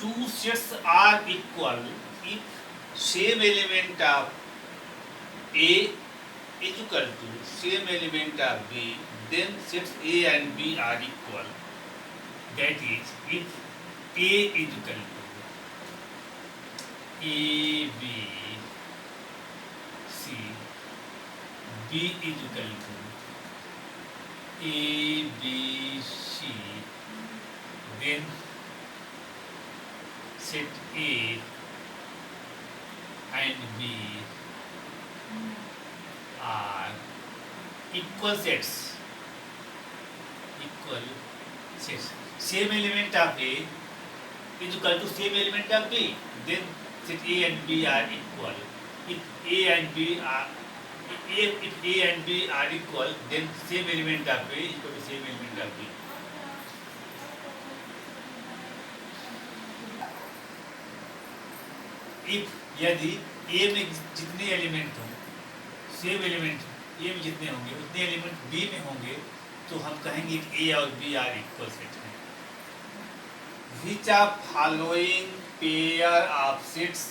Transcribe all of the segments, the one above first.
two sets are equal if same element of A is equal to same element of B, then sets A and B are equal. That is, if A is equal to A, B, C, B is equal to A, B, C, then set A and B are equal sets. Equal sets. Same element of A is equal to same element of B. Then set A and B are equal. If A and B are equal, then same element of A is equal to same element of B. यदि A में जितने element हों, same element A में जितने होंगे उतने element B में होंगे, तो हम कहेंगे कि A और B आर इक्वल सेट हैं. Which of following pair of sets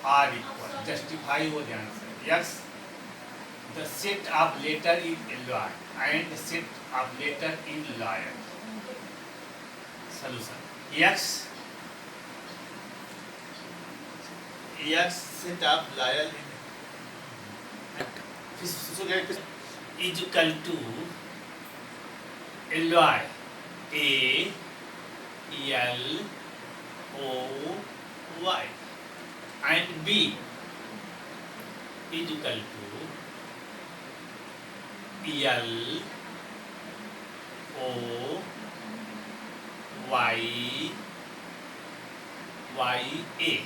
are equal? Justify your answer. Yes, the set of letter is LY and the set of letter in lawyer. Solution. Yes. Yes, set of loyal is equal to LY, A, L, O, Y, and B is equal to L, O, Y, Y, A.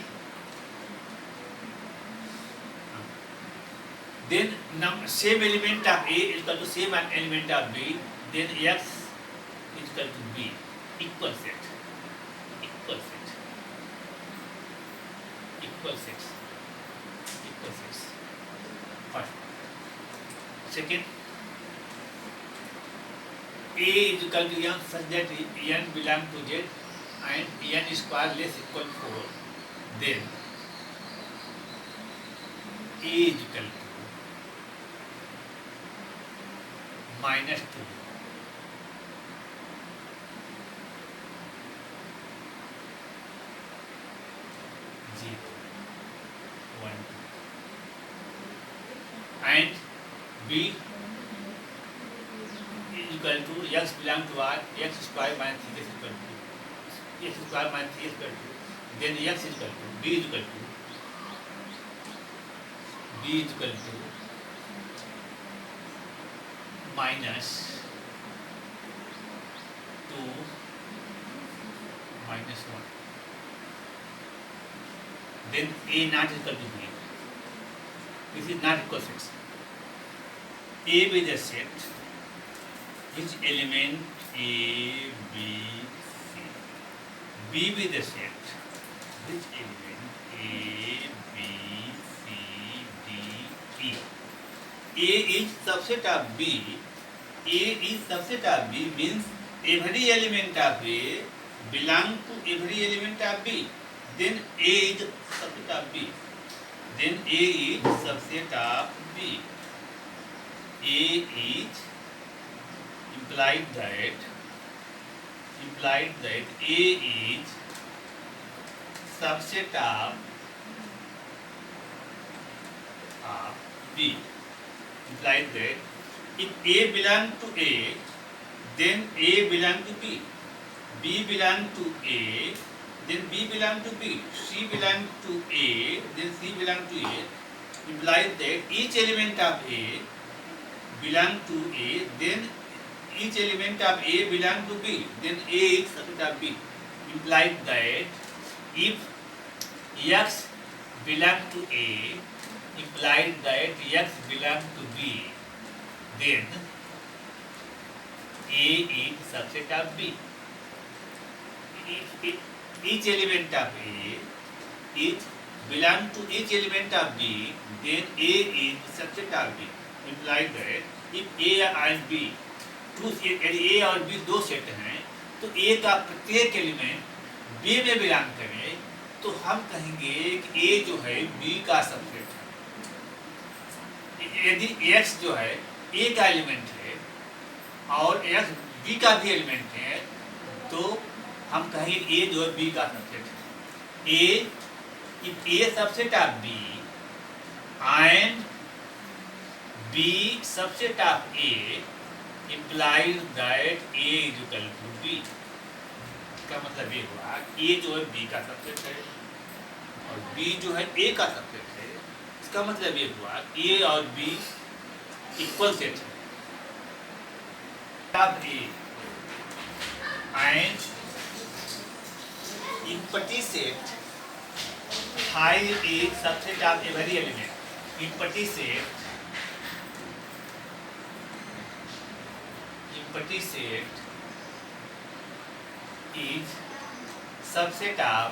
Then same element of A is equal to same element of B, then X is equal to B. Equal set. Equal set. Equal sets. Equal sets. First. Second, A is equal to N such that N belongs to Z and N square less equal to 4. Then A is equal to minus 2, 0, 1, 2, and B is equal to X belong to R, X square minus 3 is equal to X square minus 3 is equal to, then X is equal to B is equal to minus 2 minus 1. Then A not equal to B. This is not equal sets. A be the set which element A, B, C. B be the set which element A, B, C, D, E. A is subset of B. A is subset of B means every element of A belong to every element of B. Then A is subset of B. Then A is subset of B. A is implied that A is subset of B. Implied that if A belong to A, then A belong to B. B belong to A, then B belong to B. C belong to A, then C belong to A. Implies that each element of A belong to A, then each element of A belong to B, then A is subset of B. Implies that if X belong to A, implies that X belong to B, then A is subset of B. If each element of A is belong to each element of B, then A is subset of B. Implies that if A and B यदि A और B दो set हैं, तो A का प्रत्येक element B B में belong करे तो हम कहेंगे कि ए जो है बी का सबसेट है। यदि एक्स जो है ए का एलिमेंट है और एक्स बी का भी एलिमेंट है तो हम कहेंगे ए जो है बी का सबसेट है। A subset of B and B subset of A implies that A is equal to B। इसका मतलब ये हुआ A जो है B का सबसेट है और B जो है A का सबसेट है। इसका मतलब ये हुआ A और B इक्वल सेट है। अब A and empty set phi is subset of every element। empty set is subset of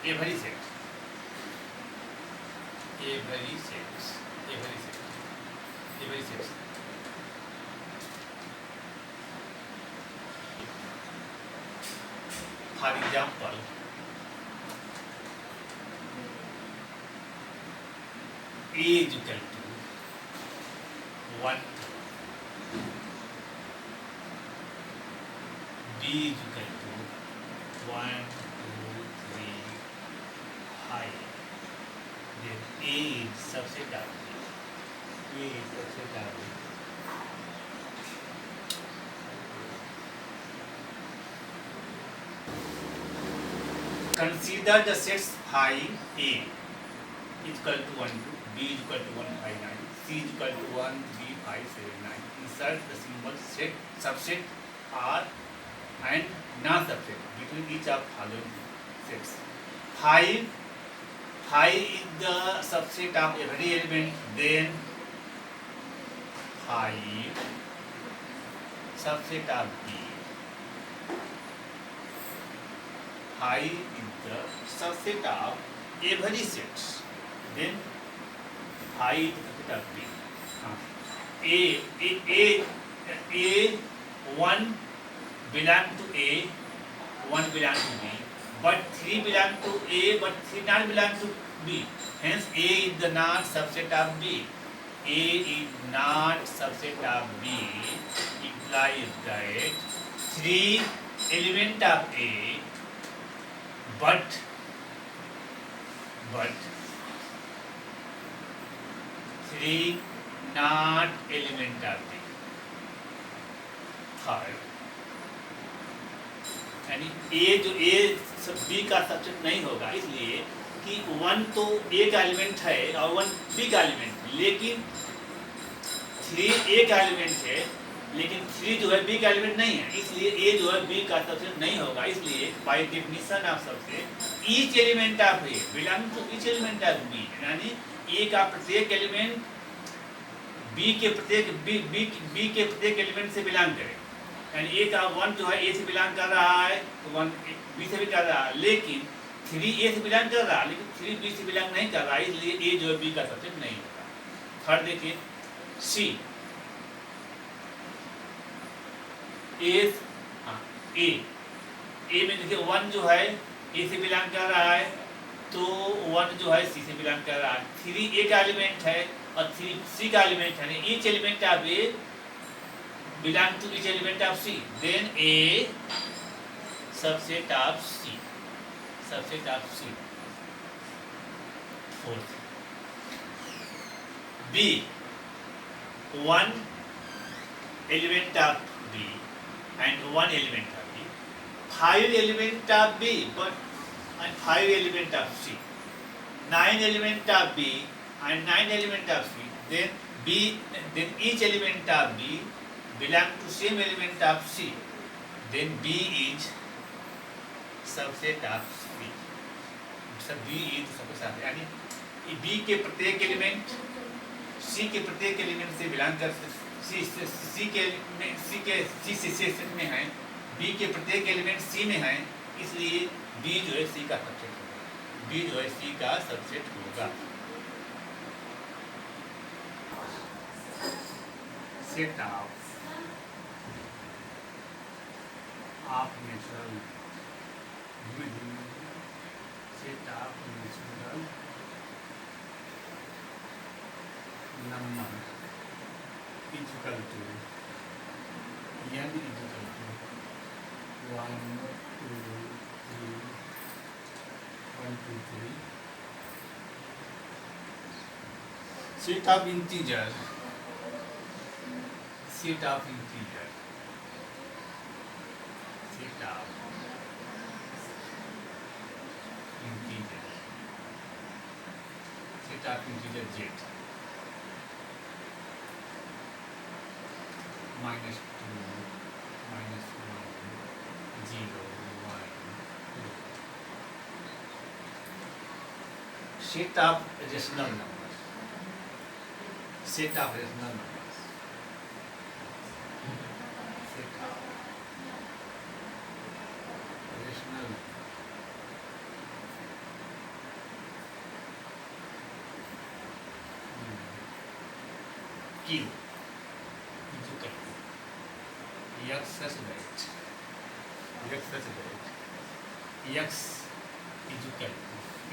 every set। For example, A is equal to 1, B is equal to 1, 2, 3, 5. Then A is subset of B. Consider the sets phi A is equal to 1, 2, B is equal to 1, 5, 9, C is equal to 1, 3, 5, 7, 9. Insert the symbol set, subset, R and non-subset between each of following sets. 5 is the subset of every element, then 5 subset of B. 5 is the subset of every set, then 5 is the subset of B. A1 belong to A, 1 belong to B, but 3 belong to A, but 3 not belong to B. Hence, A is the not subset of B. A is not subset of B implies that 3 element of A, but 3 not element of B. Third, यानी A जो A सब B का subset नहीं होगा, इसलिए कि 1 तो A का एलिमेंट है और 1 B का एलिमेंट है, लेकिन 3 A का एलिमेंट है लेकिन 3 जो है B का एलिमेंट नहीं है, इसलिए A जो है B का सबसेट नहीं होगा। इसलिए by definition of subset each element of A belong to each element of B, यानी A का प्रत्येक एलिमेंट B के प्रत्येक एलिमेंट से बिलोंग करे। यानी A का 1 जो है A से बिलोंग कर रहा है तो 1 B से भी कर रहा है, लेकिन 3 A से बिलोंग कर रहा है लेकिन 3 B से बिलोंग नहीं कर रहा है, इसलिए A जो है B का सबसेट नहीं होगा। थर्ड देखिए C A में देखिए 1 जो है A से बिलोंग कर रहा है तो 1 जो है C से बिलोंग कर रहा है। 3 A का एलिमेंट है और 3 C का एलिमेंट है, each element of A belong to each element of C, then A subset of C. Fourth, B 1 element of B and 1 element of B, 5 element of B and 5 element of C, 9 element of B and 9 element of C, then each element of B belong to same element of C, then B is subset of C. B is subset of, यानी B के प्रत्येक element C के प्रत्येक element से belong कर C से set में है, B के प्रत्येक एलिमेंट C में है, इसलिए B जो है C का सबसेट होगा। B जो है C का सबसेट होगा। Set of of natural set of natural number equal to n equal to 1 2 3 1 2 3 set of integer set of integer set of integer set of integer z minus 2 minus 1 0 1 2 set of rational numbers set of rational numbers set of rational q is equal to x such that x such that x is equal to p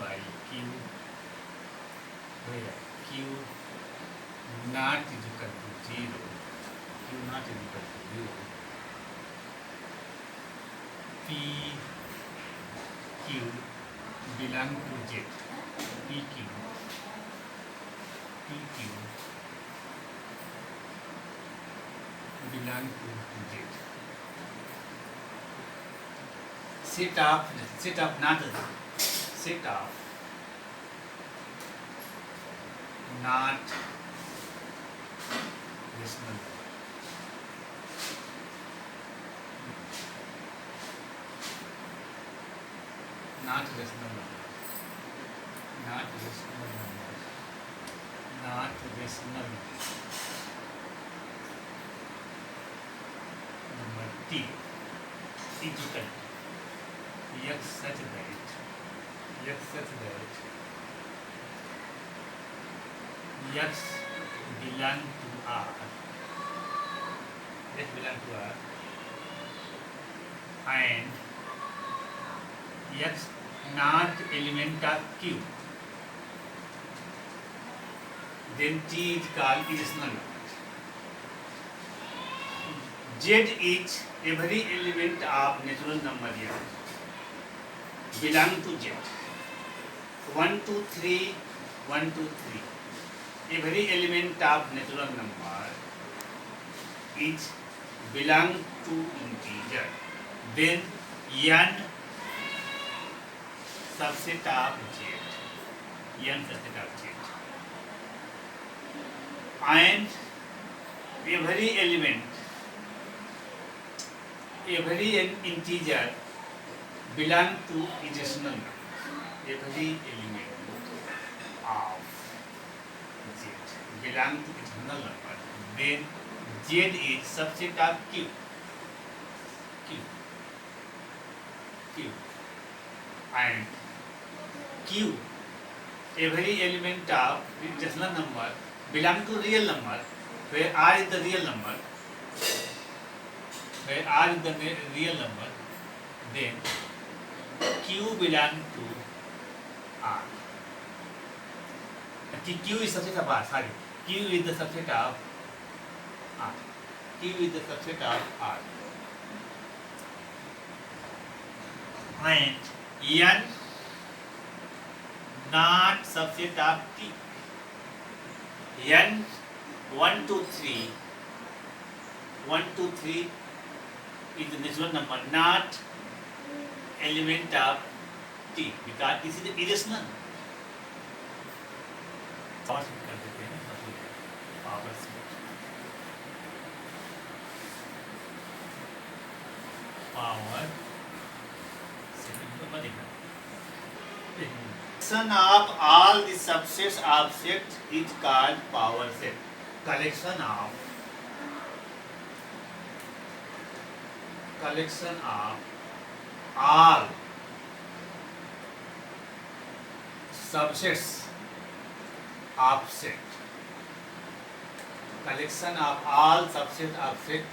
by q where q not is equal to 0 q not is equal to 0 p q belong to z p q belong to z set of not rational not rational numbers not rational numbers not rational numbers number t is equal to x such that x belong to R x belong to R and x not element of Q, then T is called irrational number. Z is every element of natural number here belong to Z. 1 2 3 1 2 3 every element of natural number is belong to integer, then n subset of z and every integer belong to irrational number. Every element of z belong to irrational number, then z is subset of q and q every element of irrational number belong to real number, where r is the real number, then q belong to r. q is subset of r, q is the subset of r. And n not subset of t. n 1 2 3 is the natural number, not element of t, because this is the irrational. Power से कर देते हैं, power से collection of all the subsets of set is called power set. Collection of all subsets of set. Collection of all subsets of set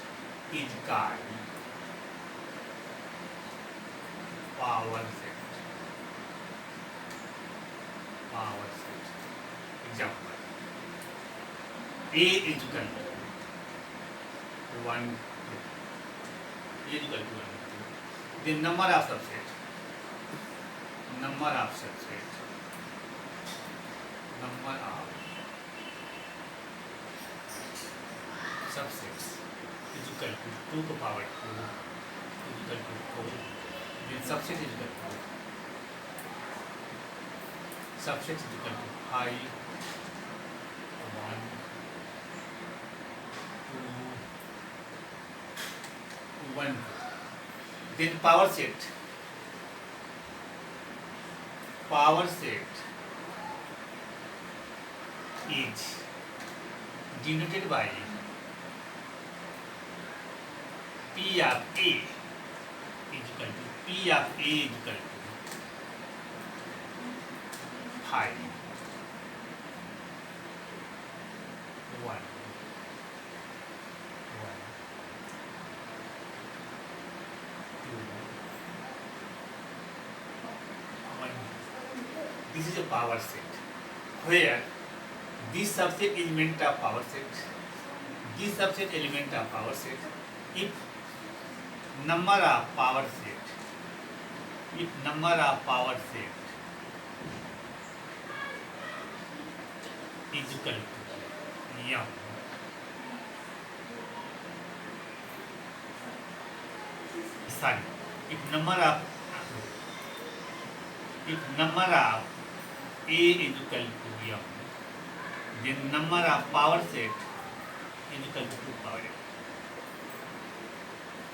is called power set. Power set. Example. A is equal to 1, 2. A is equal to 1, 2. The number of subsets. Number of subsets. Number of subsets is equal to 2 to power 2 is equal to 4. Then subset is equal to subset is equal to 5, 1, 2, 1. Then power set is denoted by P of A is equal to P of A is equal to 5, 1, 2, 1. This is a power set where this subset element of power set, this subset element of power set, if number of power set is equal to m, sorry, if number of A is equal to m, then number of power set is equal to 2 power n.